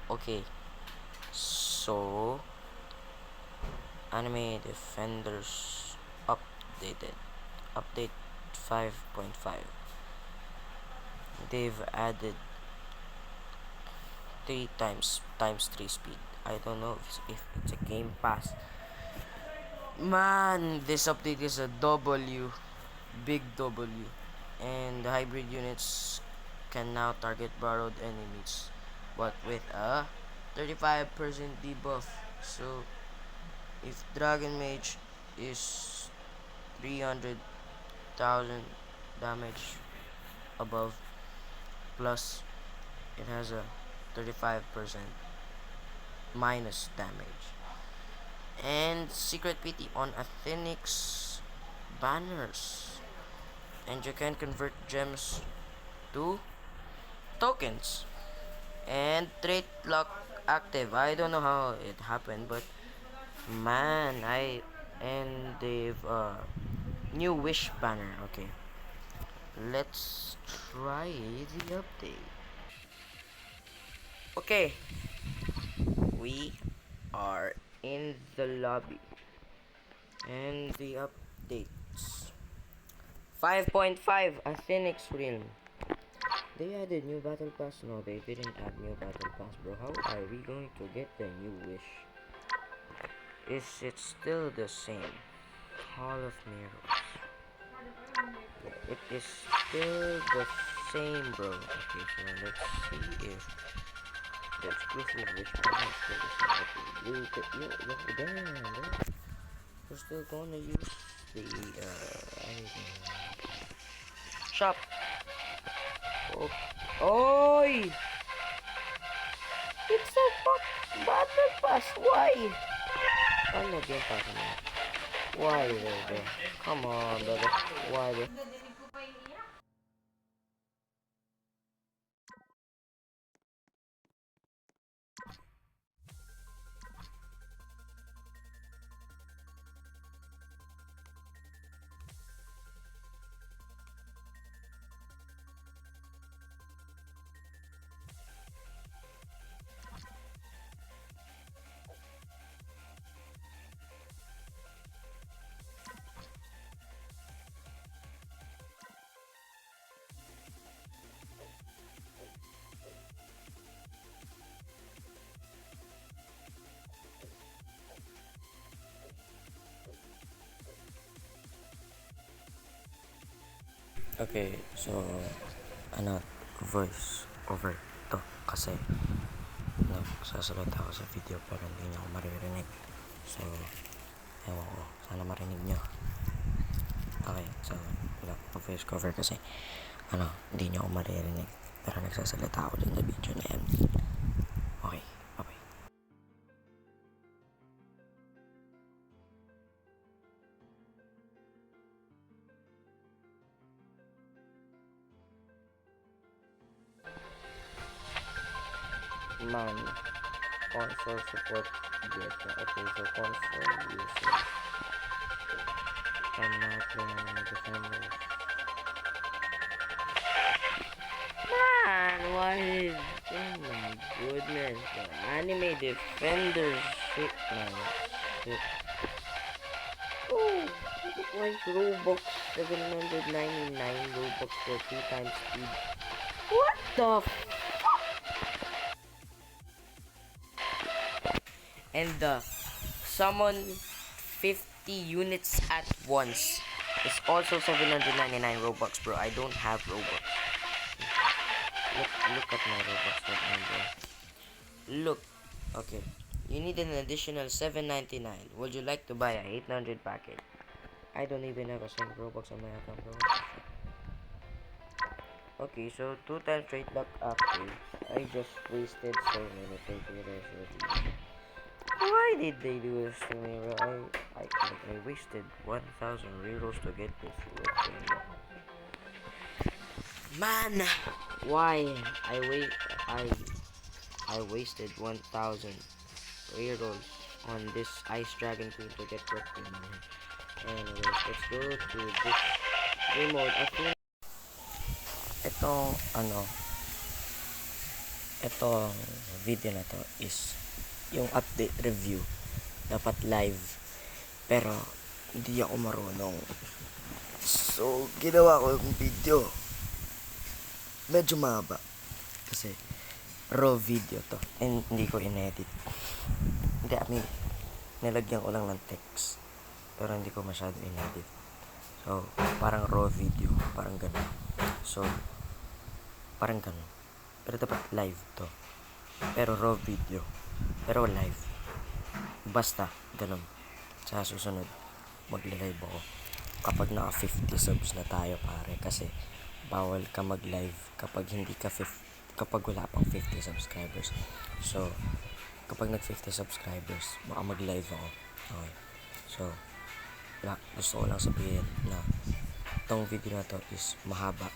Okay, so Anime Defenders updated. Update 5.5. They've added 3 times 3 speed. I don't know if it's a game pass. Man, this update is a W. Big W. And the hybrid units can now target borrowed enemies, but with a 35% debuff. So if Dragon Mage is 300,000 damage above, plus it has a 35% minus damage. And Secret PT on Athenix banners. And you can convert gems to tokens. And trait lock active. I don't know how it happened, but man, and they've new wish banner. Okay, let's try the update. Okay, we are in the lobby and the updates. 5.5 Athenix Realm. They added new battle pass. No, they didn't add new battle pass, bro. How are we going to get the new wish? Is it still the same? Hall of Mirrors. Yeah, it is still the same, bro. Okay, so let's see if the exclusive wish banner is still the same. Okay, yo, damn, bro. We're still gonna use the shop. Oh, oi! It's a fuck battle pass. Why? Ano game pass mo? Why, bro? Come on, brother. Why, bro? Okay, so ano, voice over to kasi nagsasalita ako sa video pero hindi niyo ako maririnig. So, ewan ko, sana marinig niyo. Okay, so voice cover kasi hindi niyo ako maririnig pero nagsasalita ako dun sa video na yan. Okay, bye. Man, console support beta. Okay, so console users cannot play Anime Defenders. Man, what is... Oh my goodness. The Anime Defenders shit, man. Shit. Oh, like Robux 799 Robux for 2 times speed. What the and the summon 50 units at once is also 799 Robux, bro. I don't have Robux. Look at my Robux right now, bro. Look. Okay. You need an additional 799. Would you like to buy a 800 packet? I don't even have a single Robux on my account, bro. Okay, so 2 times trade luck active. I just wasted so many paper. Why did they do this to me, bro? I wasted 1,000 rerolls to get this. Man, why? I wasted 1,000 rerolls on this Ice Dragon Queen to get Brooklyn. Anyways, let's go to this game mode. I think ito Itong video na to is yung update review. Dapat live. Pero, hindi ako marunong. So, ginawa ko yung video. Medyo mahaba. Kasi, raw video to. And hindi ko inedit. Hindi, I mean, nilagyan ko lang ng text. Pero hindi ko masyado inedit. So, parang raw video. Parang ganun. So, parang ganun. Pero dapat live to. Pero raw video. Pero live. Basta, ganun. Sa susunod, magli-live ako. Kapag naka 50 subs na tayo, pare. Kasi, bawal ka mag-live kapag hindi ka kapag wala pang 50 subscribers. So, kapag nag 50 subscribers, baka mag-live ako. Okay. So, gusto ko lang sabihin na itong video na to is mahaba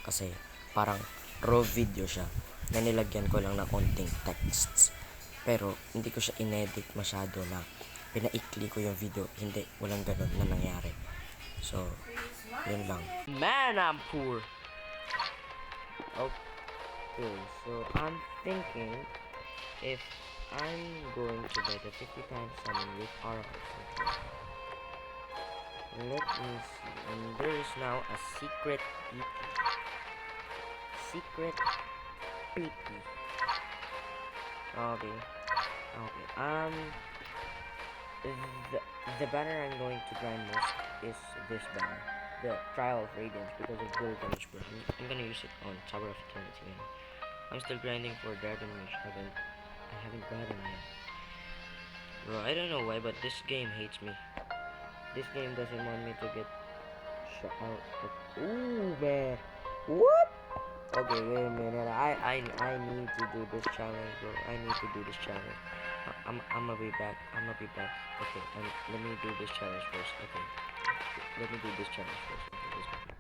kasi parang raw video siya na nilagyan ko lang na konting texts. Pero, hindi ko siya inedit masyado na pinaikli ko yung video. Hindi, walang ganun na nangyari. So, yun lang. Man, I'm poor! Okay, so I'm thinking if I'm going to buy the 50 times summon with oracles. Let me see. And there is now a secret PT. Secret PT. Okay. Okay. The banner I'm going to grind most is this banner. The Trial of Radiance because of gold damage bro. I'm gonna use it on Tower of Eternity. I'm still grinding for Dragon Mage. I haven't gotten yet. Bro, I don't know why, but this game hates me. This game doesn't want me to get shot out. Ooh, man. What? Okay, wait a minute. I need to do this challenge, bro. I need to do this challenge. I'm gonna be back. Okay, let me do this challenge first. Okay. Let me do this challenge first. Okay, let's go.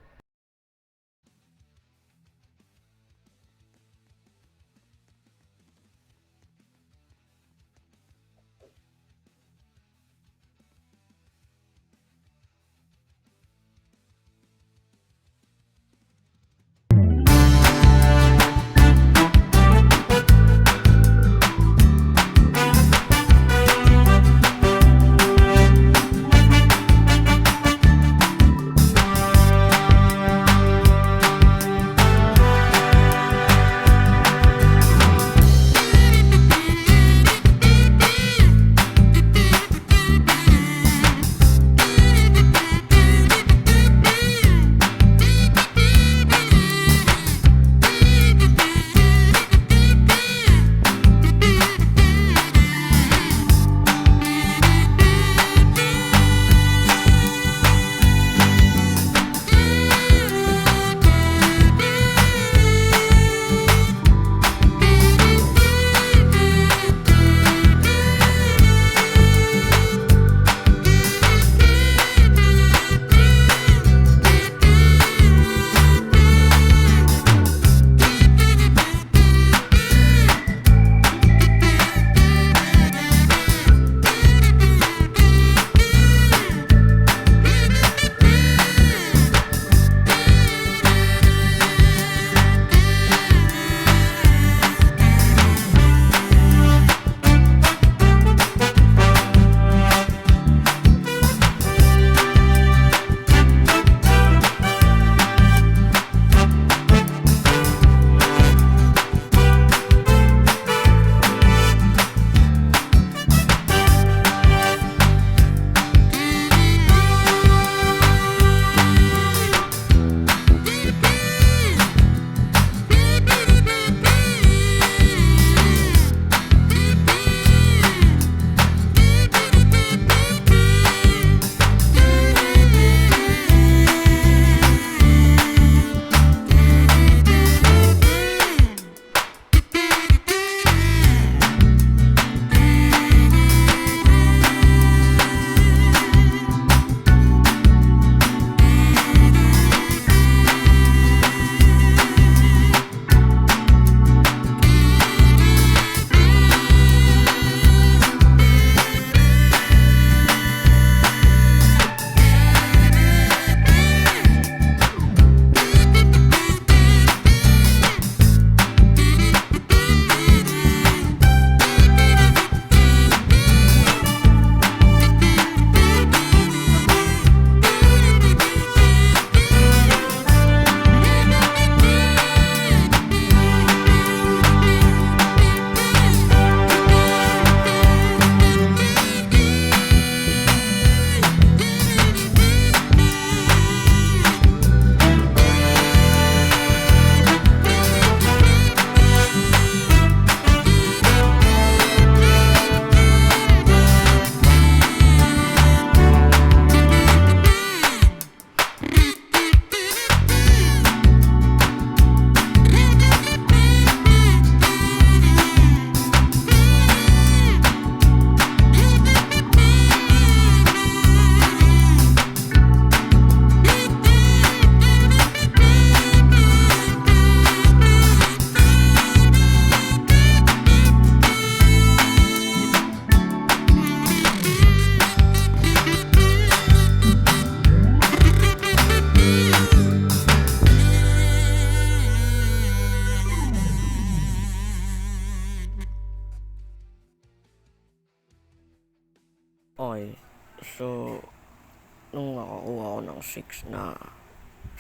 ako ng 6 na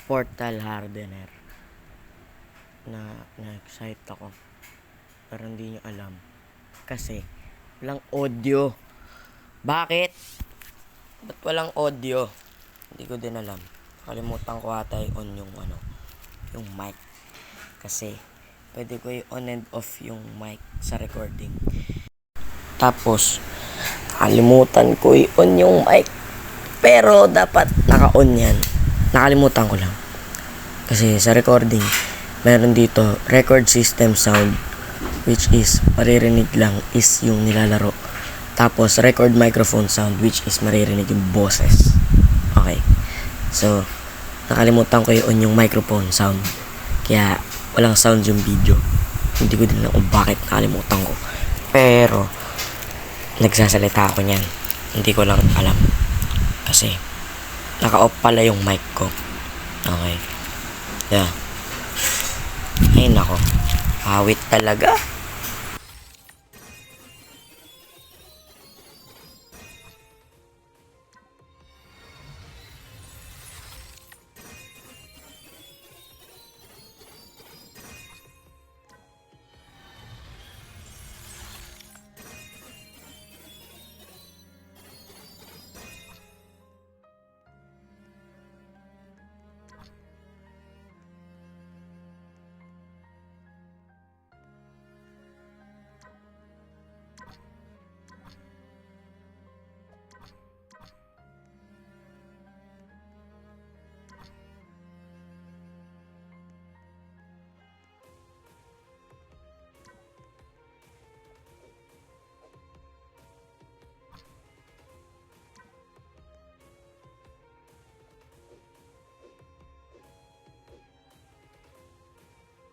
portal hardener na excite ako. Pero hindi nyo alam. Kasi, walang audio. Bakit? Ba't walang audio? Hindi ko din alam. Kalimutan ko ata on yung yung mic. Kasi, pwede ko i-on and off yung mic sa recording. Tapos, kalimutan ko i-on yung mic. Pero, dapat naka-on yan. Nakalimutan ko lang. Kasi, sa recording, meron dito, record system sound, which is, maririnig lang is yung nilalaro. Tapos, record microphone sound, which is maririnig yung boses. Okay. So, nakalimutan ko i-on yung microphone sound. Kaya, walang sound yung video. Hindi ko din alam kung bakit nakalimutan ko. Pero, nagsasalita ako niyan. Hindi ko lang alam. Kasi, naka-off pala yung mic ko. Okay. Yeah. Ay, nako. Awit talaga.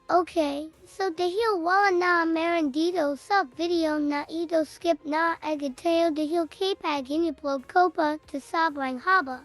Okay, so dahil wala na meron dito sa video na ito skip na agad tayo dahil kapag in-upload ko pa sa sobrang haba.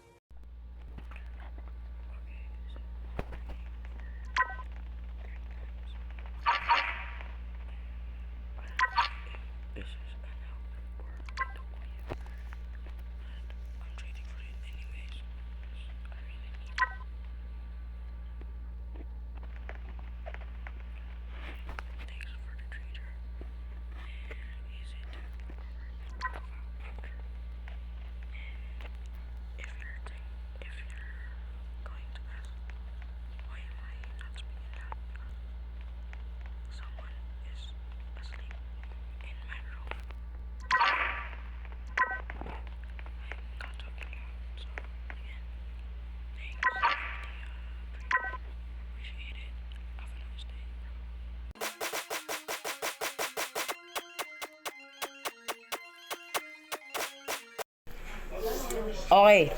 Okay.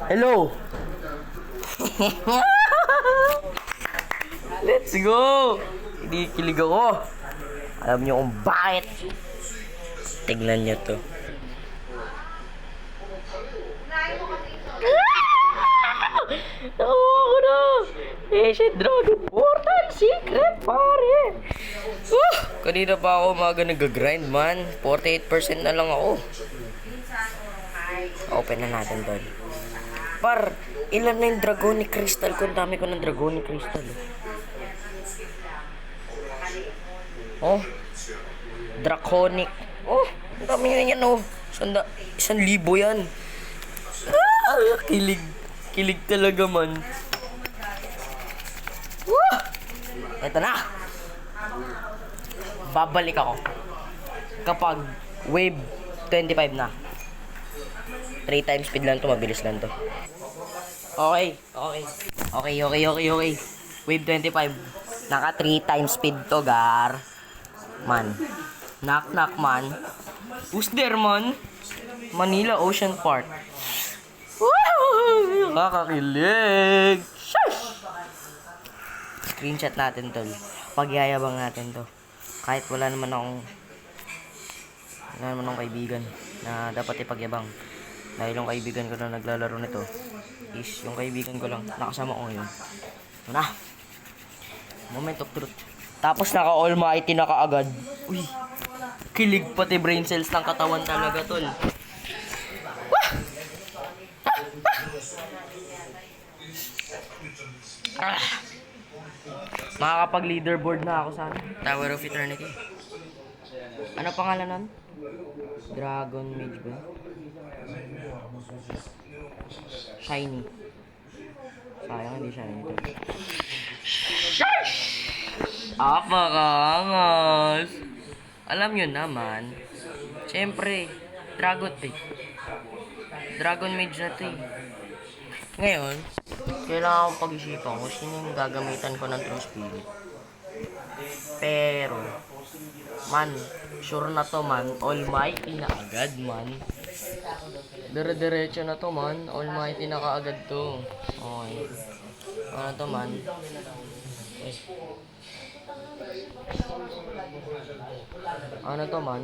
Hello. Let's go. Hindi kilig ako. Alam niyo kung bakit. Tignan niyo to. Nakuha ko na. Ancient Dragon Portal Secret, pare. Kanina pa ako umaga nag-grind, man. 48% na lang ako. Open na natin doon. Par, ilan na yung Dragonic Crystal ko? Ang dami ko ng Dragonic Crystal. Oh. Draconic. Oh, ang dami nyo yan, oh. 1,000 yan. Ah, kilig. Kilig talaga, man. Ito na. Babalik ako kapag wave 25 na. 3 times speed lang to, mabilis lang to. Okay. Wave 25. Naka 3 times speed to, gar. Man. Knock, man. Who's there, man? Manila Ocean Park. Woo! Kakakilig. Shush! Screenshot natin to. Pagyayabang natin to. Kahit wala naman akong kaibigan na dapat ipagyabang. Dahil yung kaibigan ko na naglalaro nito is yung kaibigan ko lang nakasama ko ngayon. Ano na? Moment of truth. Tapos naka-almighty na kaagad. Uy! Kilig pati brain cells ng katawan talaga, tol. Ah! Makakapag-leaderboard na ako sa Tower of Eternity. Ano pangalan nun? Dragon Mage ba? Shiny. Sayang hindi shiny to. Apakaangas! Alam nyo naman, siyempre, Dragon Mage na to eh. Ngayon, kailangan kong pag-isipan kung sino yung gagamitan ko ng True Spirit. Pero, man, sure na to man, Almighty na agad man. Dire-diretso na to man, Almighty na kaagad to. Okay. Ano to man? Eh. Ano to man?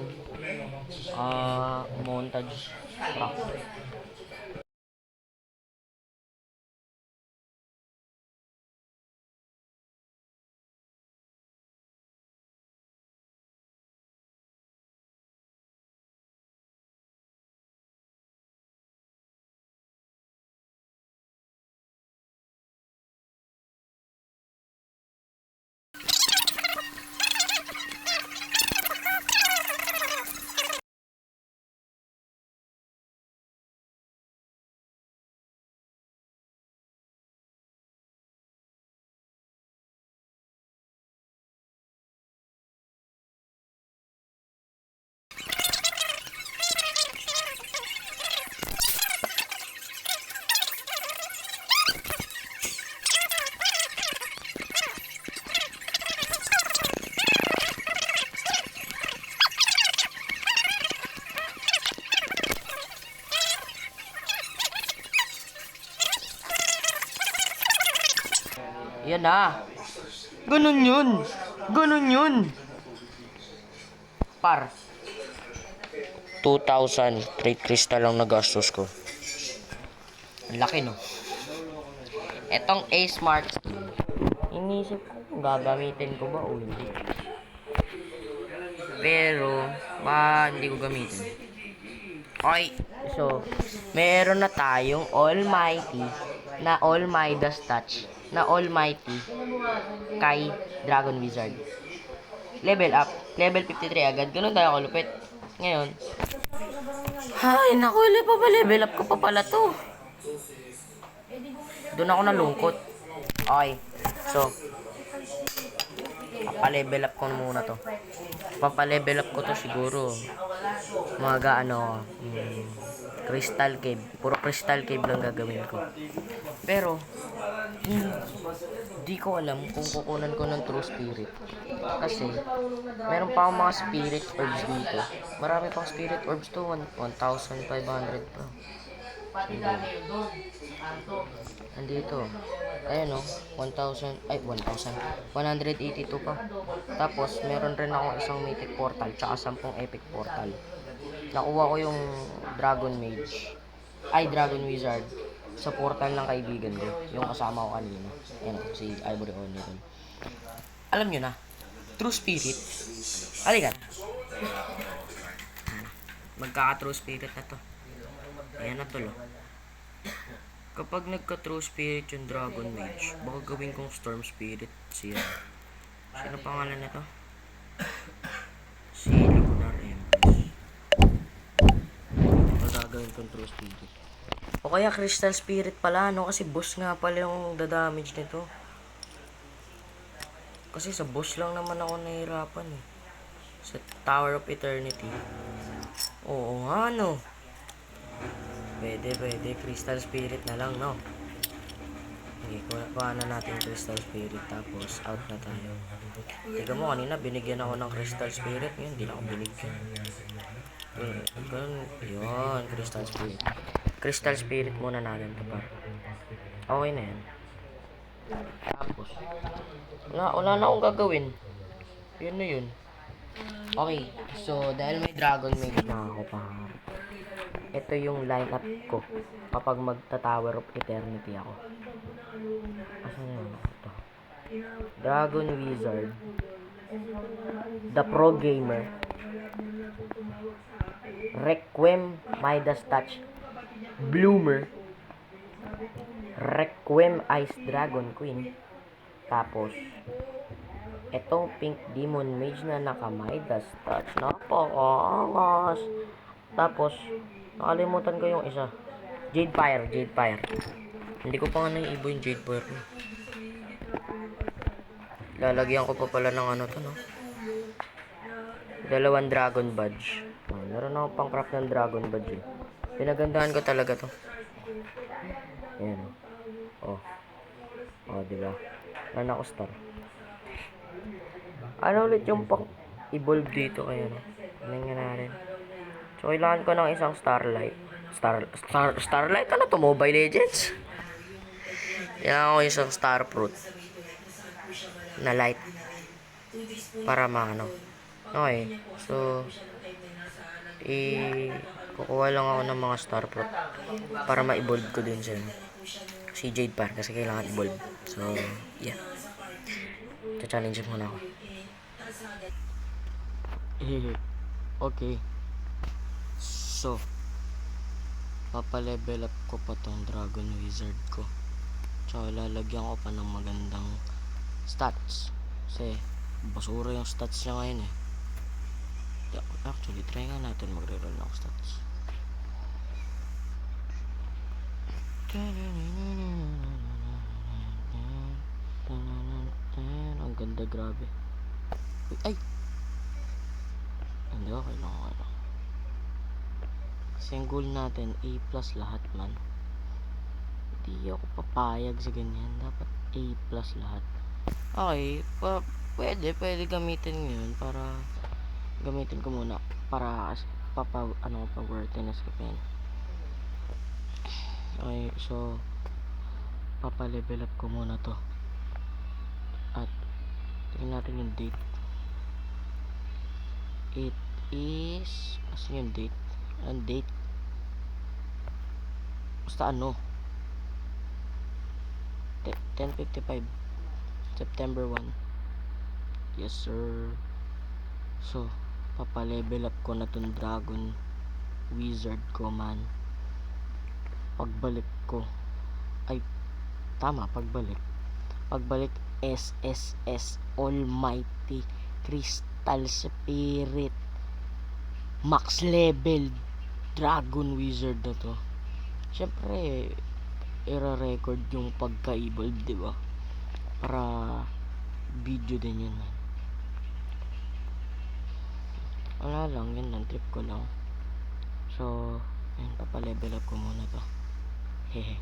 Montage track. Yan na. Ganun yun. Ganun yun. Par. 2,000 trade crystal lang nagastos ko. Ang laki no. Etong A-Smart Skin. Inisip ko kung gagamitin ko ba o hindi. Pero, hindi ko gamitin. Okay. So, meron na tayong Almighty na All Midas Touch na Almighty kay Dragon Wizard. Level up. Level 53 agad. Ganun tayo kalupit. Ngayon. Ay, naku. Level up ko pa pala to. Doon ako nalungkot. Okay. So, papalevel up ko muna to. Papalevel up ko to siguro. Crystal Cave. Puro Crystal Cave lang gagawin ko. Pero, hindi ko alam kung kukunan ko ng True Spirit. Kasi, meron pa akong mga Spirit Orbs dito. Marami pang Spirit Orbs to. 1,500 pa. Nandito. Ayan o. 182 pa. Tapos, meron rin akong isang Mythic Portal tsaka 10 Epic Portal. Nakuha ko yung Dragon Wizard sa portal ng kaibigan ko. Yung kasama ko kanina. Ayan o, si Ivory On dito. Alam nyo na, True Spirit. Halika na. Magkaka-True Spirit na to. Ayan na tulo. Kapag nagka-True Spirit yung Dragon Mage, baka gawin kong Storm Spirit siya. Sino pangalan na to? Si Lunar Empress. Gagawin kong True Spirit. O kaya Crystal Spirit pala, no? Kasi boss nga pala yung dadamage nito. Kasi sa boss lang naman ako nahihirapan eh. Sa Tower of Eternity. Oo nga, no? Pwede. Crystal Spirit na lang, no? Okay, kuha na natin Crystal Spirit. Tapos, out na tayo. Tiga mo, kanina binigyan ako ng Crystal Spirit. Ngayon, hindi na ako binigyan. Yun, Crystal Spirit. Crystal Spirit muna natin ito pa. Okay na yan. Tapos, wala na akong gagawin. Yun na yun. Okay, so dahil may Dragon Mage na ako pa. Ito yung lineup ko kapag magta-Tower of Eternity ako. Asan na yun? Ito. Dragon Wizard. The Pro Gamer. Requiem, Midas Touch, Bloomer, Requiem Ice Dragon Queen. Tapos, etong Pink Demon Mage na naka-Midas Touch. Napakaangas. Tapos, nakalimutan ko yung isa. Jade Fire. Hindi ko pa nga naiibo yung Jade Fire. Lalagyan ko pa pala ng ano to, no? 2 Dragon Badge. Meron ako pang craft ng Dragon Badge. Pinagandahan ko talaga to. Ayan. Oh, diba? Meron ako star. Ano ulit yung pang evolve dito kaya, no? Tingnan nga natin. So, kailangan ko ng isang Starlight. Starlight? Ano to? Mobile Legends? Kailangan ko isang Star Fruit na light para maano. Okay. So, kukuha lang ako ng mga Star Fruit para ma-evolve ko din siya. Si Jade Par kasi kailangan evolve. So, yeah. Cha-challenge muna ako. Okay. So, papalevel up ko pa tong Dragon Wizard ko. Tsaka lalagyan ko pa ng magandang stats. Kasi, basura yung stats niya ngayon eh. Actually, try nga natin magre-roll ng stats. Ang ganda, grabe. Ay! Hindi, okay lang. Kasi ang goal natin, A+ lahat man. Hindi ako papayag sa ganyan. Dapat A+ lahat. Okay, pwede gamitin ngayon para gamitin ko muna para pag-worthiness ko pa yan. Okay, so papa-level up ko muna to. At tingnan natin yung date. It is asan yung date? Ang date basta 10:55 September 1. Yes sir. So papa-level up ko na tong Dragon Wizard ko man. Pagbalik SSS Almighty Crystal Spirit max level Dragon Wizard na to. Syempre i-record yung pagka-evolve, di ba? Para video din yun, man. Wala lang, yun lang, trip ko lang. So, ayun, papa-level up ko muna to. Hehe.